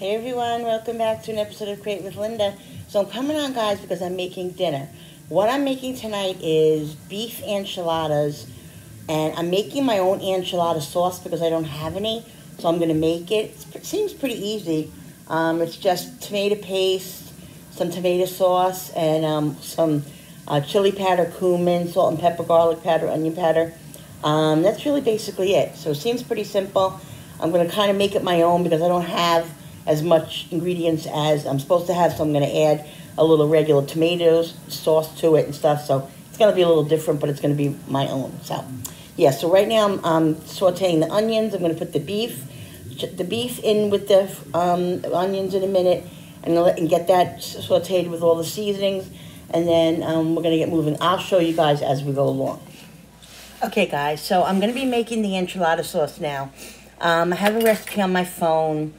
Hey everyone, welcome back to an episode of Create with Linda. So I'm coming on, guys, because I'm making dinner. What I'm making tonight is beef enchiladas, and I'm making my own enchilada sauce because I don't have any, so I'm going to make it. It seems pretty easy. It's just tomato paste, some tomato sauce, and some chili powder, cumin, salt and pepper, garlic powder, onion powder. That's really basically it. So it seems pretty simple. I'm going to kind of make it my own because I don't have as much ingredients as I'm supposed to have, so I'm going to add a little regular tomatoes sauce to it and stuff. So it's going to be a little different, but it's going to be my own. So yeah, so right now I'm sauteing the onions. I'm going to put the beef in with the onions in a minute, and get that sauteed with all the seasonings, and then we're going to get moving. I'll show you guys as we go along. Okay guys, so I'm going to be making the enchilada sauce now. I have a recipe on my phone.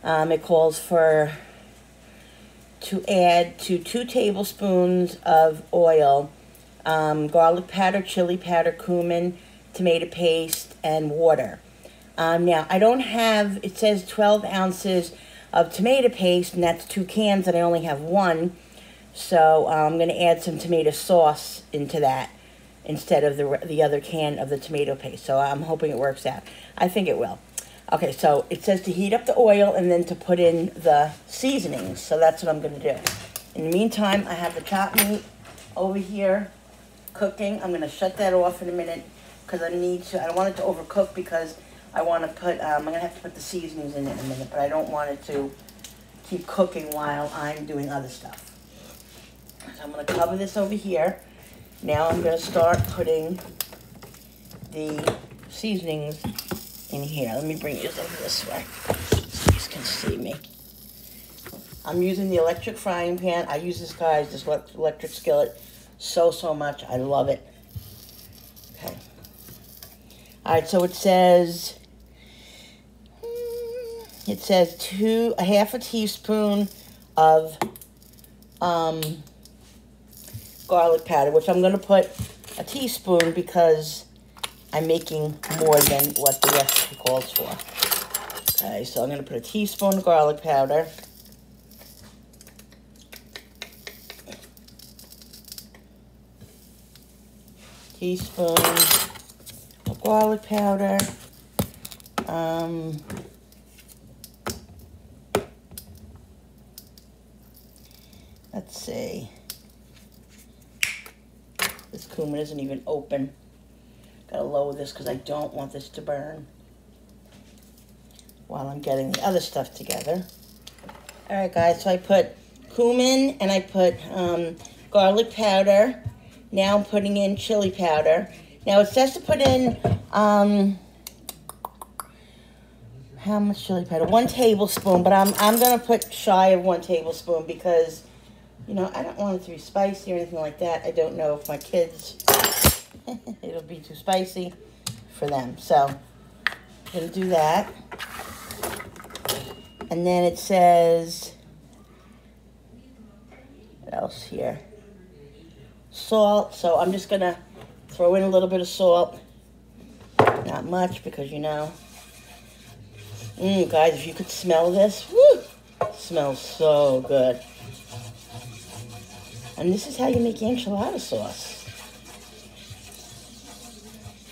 It calls to add to 2 tablespoons of oil, garlic powder, chili powder, cumin, tomato paste, and water. Now, I don't have, it says 12 ounces of tomato paste, and that's 2 cans, and I only have 1. So I'm going to add some tomato sauce into that instead of the other can of the tomato paste. So I'm hoping it works out. I think it will. Okay, so it says to heat up the oil and then to put in the seasonings. So that's what I'm going to do. In the meantime, I have the chopped meat over here cooking. I'm going to shut that off in a minute because I don't want it to overcook because I want to put, I'm going to have to put the seasonings in a minute, but I don't want it to keep cooking while I'm doing other stuff. So I'm going to cover this over here. Now I'm going to start putting the seasonings in here. Let me bring yours over this way so you can see me. I'm using the electric frying pan. I use this electric skillet so much. I love it. Okay. All right, so it says a half a teaspoon of garlic powder, which I'm going to put a teaspoon because I'm making more than what the recipe calls for. Okay, so I'm going to put a teaspoon of garlic powder. Teaspoon of garlic powder. Let's see. This cumin isn't even open. Gotta lower this because I don't want this to burn while I'm getting the other stuff together. All right, guys, so I put cumin and I put garlic powder. Now I'm putting in chili powder. Now it says to put in, how much chili powder? 1 tablespoon, but I'm gonna put shy of 1 tablespoon because, you know, I don't want it to be spicy or anything like that. I don't know if my kids, it'll be too spicy for them. So I'm going to do that. And then it says, what else here? Salt. So I'm just going to throw in a little bit of salt. Not much because, you know. Guys, if you could smell this, woo! It smells so good. And this is how you make enchilada sauce.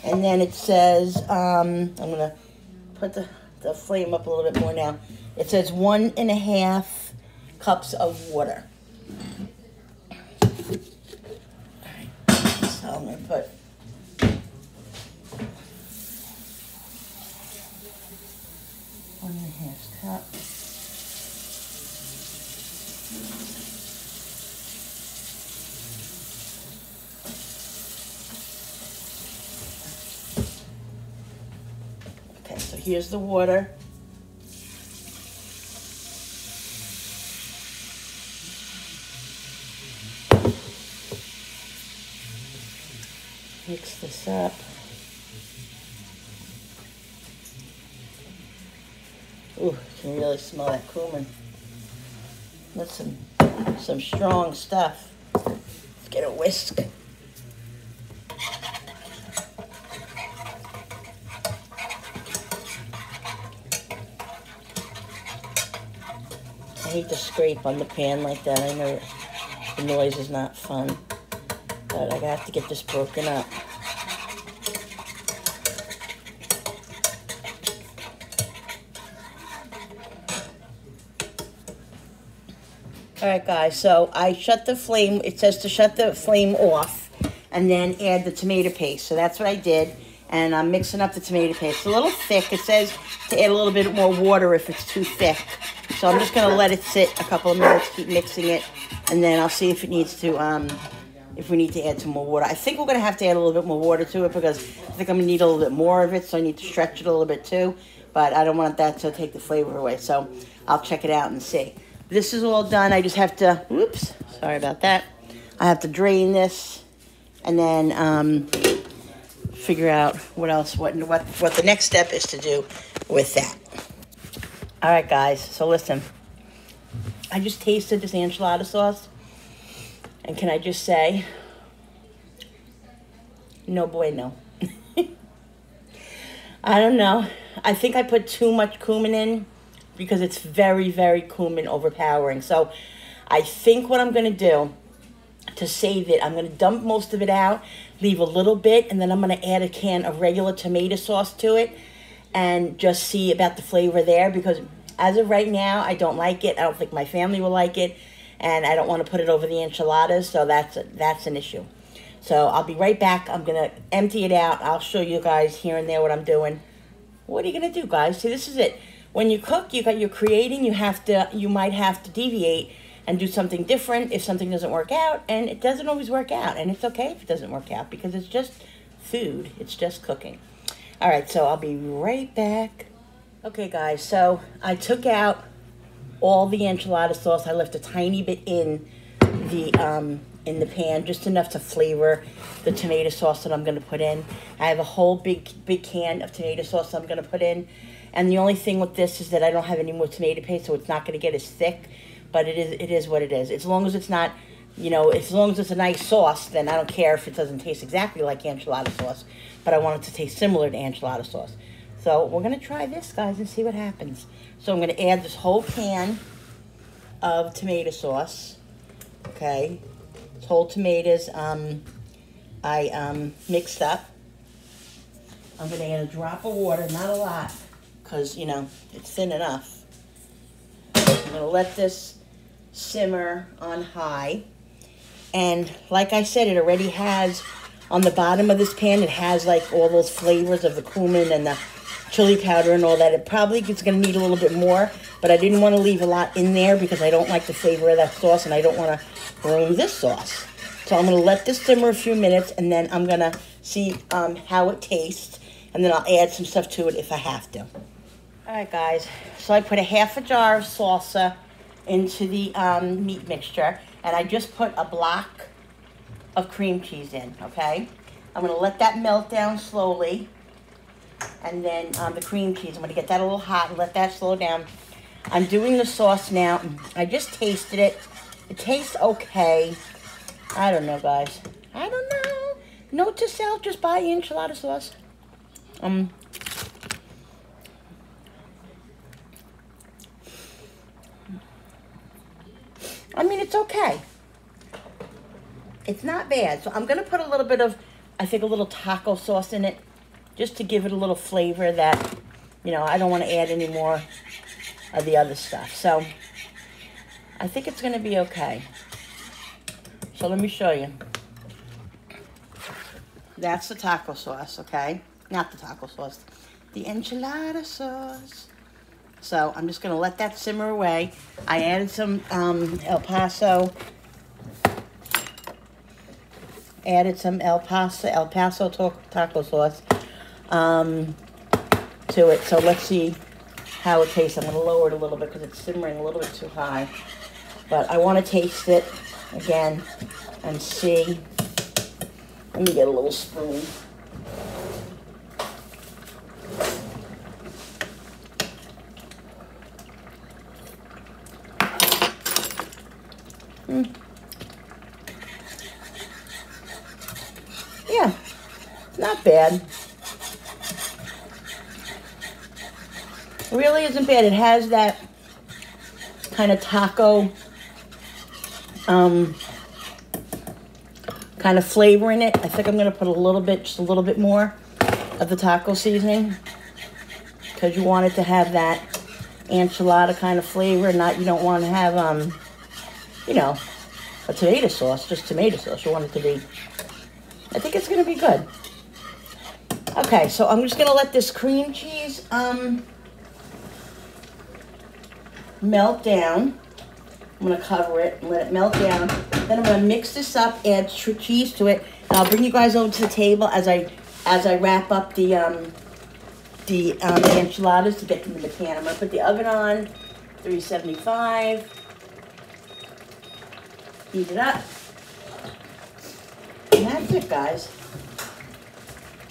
And then it says, I'm going to put the flame up a little bit more now. It says 1.5 cups of water. Alright, so I'm going to put one and a half cups. Okay, so here's the water. Mix this up. Ooh, you can really smell that cumin. That's some strong stuff. Let's get a whisk. I hate to scrape on the pan like that. I know the noise is not fun, but I have to get this broken up. All right, guys, so I shut the flame. It says to shut the flame off and then add the tomato paste. So that's what I did, and I'm mixing up the tomato paste. It's a little thick. It says to add a little bit more water if it's too thick. So I'm just going to let it sit a couple of minutes, keep mixing it, and then I'll see if it needs to, if we need to add some more water. I think we're going to have to add a little bit more water to it because I think I'm going to need a little bit more of it, so I need to stretch it a little bit too. But I don't want that to take the flavor away, so I'll check it out and see. This is all done. I just have to, oops, sorry about that. I have to drain this and then figure out what else, what the next step is to do with that. All right, guys, so listen. I just tasted this enchilada sauce, and can I just say, no bueno. I don't know. I think I put too much cumin in, because it's very, very cumin overpowering. So I think what I'm going to do to save it, I'm going to dump most of it out, leave a little bit, and then I'm going to add a can of regular tomato sauce to it and just see about the flavor there, because as of right now, I don't like it. I don't think my family will like it, and I don't want to put it over the enchiladas, so that's an issue. So I'll be right back. I'm going to empty it out. I'll show you guys here and there what I'm doing. What are you going to do, guys? See, this is it. When you cook, you're creating, you might have to deviate and do something different if something doesn't work out, and it doesn't always work out, and it's okay if it doesn't work out because it's just food, it's just cooking. All right, so I'll be right back. Okay, guys, so I took out all the enchilada sauce. I left a tiny bit in the pan, just enough to flavor the tomato sauce that I'm going to put in. I have a whole big can of tomato sauce I'm going to put in. And the only thing with this is that I don't have any more tomato paste, so it's not going to get as thick. But it is what it is. As long as it's not, as long as it's a nice sauce, then I don't care if it doesn't taste exactly like enchilada sauce. But I want it to taste similar to enchilada sauce. So we're going to try this, guys, and see what happens. So I'm going to add this whole can of tomato sauce. Okay. It's whole tomatoes I mixed up. I'm going to add a drop of water, not a lot, because, it's thin enough. I'm going to let this simmer on high. And like I said, it already has, on the bottom of this pan, it has like all those flavors of the cumin and the chili powder and all that. It probably is going to need a little bit more, but I didn't want to leave a lot in there because I don't like the flavor of that sauce and I don't want to ruin this sauce. So I'm going to let this simmer a few minutes, and then I'm going to see how it tastes, and then I'll add some stuff to it if I have to. All right, guys, so I put a half a jar of salsa into the meat mixture, and I just put a block of cream cheese in, okay? I'm going to let that melt down slowly, and then the cream cheese, I'm going to get that a little hot and let that slow down. I'm doing the sauce now. I just tasted it. It tastes okay. I don't know, guys. I don't know. Note to self, just buy enchilada sauce. I mean, it's okay. It's not bad. So I'm going to put a little bit of, I think, a little taco sauce in it, just to give it a little flavor that, I don't want to add any more of the other stuff. So I think it's going to be okay. So let me show you. That's the taco sauce, okay? Not the taco sauce, the enchilada sauce. So I'm just going to let that simmer away. I added some El Paso taco sauce to it. So let's see how it tastes. I'm going to lower it a little bit because it's simmering a little bit too high. But I want to taste it again and see. Let me get a little spoon. Yeah, not bad. Really isn't bad. It has that kind of taco kind of flavor in it. I think I'm going to put a little bit, just a little bit more of the taco seasoning, because you want it to have that enchilada kind of flavor. Not, you don't want to have, you know, a tomato sauce, just tomato sauce. You want it to be, I think it's going to be good. Okay, so I'm just going to let this cream cheese melt down. I'm going to cover it and let it melt down. Then I'm going to mix this up, add cheese to it, and I'll bring you guys over to the table as I wrap up the enchiladas to get them in the pan. I'm going to put the oven on, 375. Heat it up. And that's it, guys.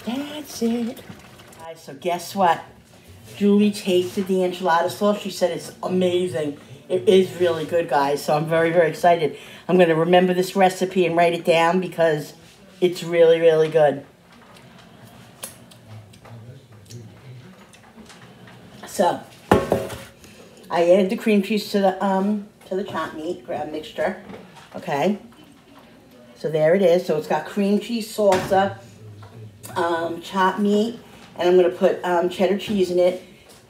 That's it. Guys, so guess what? Julie tasted the enchilada sauce. She said it's amazing. It is really good, guys. So I'm very, very excited. I'm going to remember this recipe and write it down because it's really, really good. So I added the cream cheese to the chopped meat mixture. Okay. So there it is. So it's got cream cheese, salsa, chopped meat, and I'm going to put cheddar cheese in it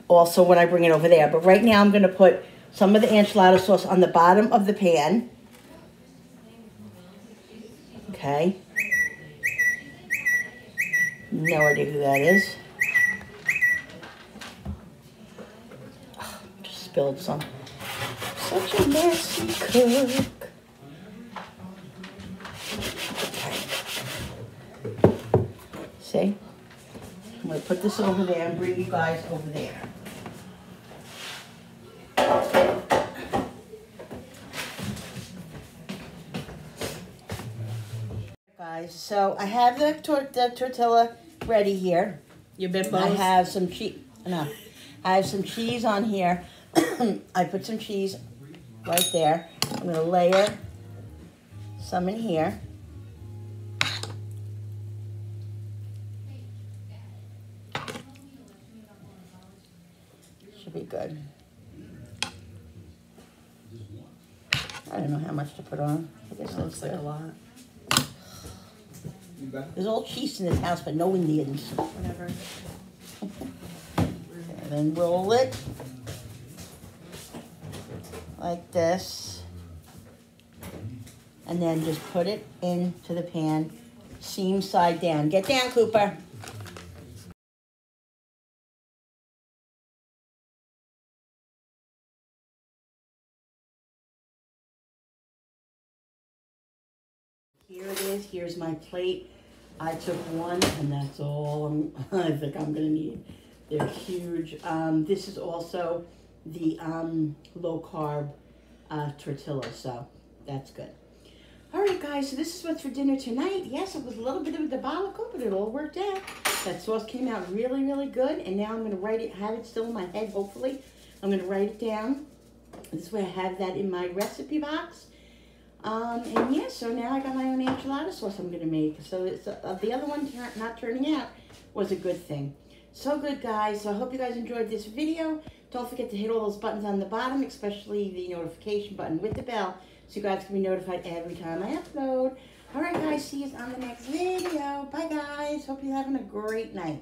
also when I bring it over there. But right now I'm going to put some of the enchilada sauce on the bottom of the pan. Okay. No idea who that is. Oh, just spilled some. Such a messy cook. See? I'm going to put this over there and bring you guys over there. Guys, so I have the tortilla ready here. Your bimbos? I have some cheese. No, I have some cheese on here. I put some cheese right there. I'm going to layer some in here. Should be good. I don't know how much to put on. I guess that looks like a lot. There's all cheese in this house, but no Indians. Whatever. And then roll it like this. And then just put it into the pan, seam side down. Get down, Cooper. Here it is. Here's my plate. I took one, and that's all I think I'm going to need. They're huge. This is also the low-carb tortilla, so that's good. All right, guys, so this is what's for dinner tonight. Yes, it was a little bit of a debacle, but it all worked out. That sauce came out really, really good, and now I'm going to have it still in my head, hopefully. I'm going to write it down. This way I have that in my recipe box. And yeah, so now I got my own enchilada sauce I'm going to make. So it's, the other one not turning out was a good thing. So good, guys. So I hope you guys enjoyed this video. Don't forget to hit all those buttons on the bottom, especially the notification button with the bell, so you guys can be notified every time I upload. All right, guys. See you on the next video. Bye, guys. Hope you're having a great night.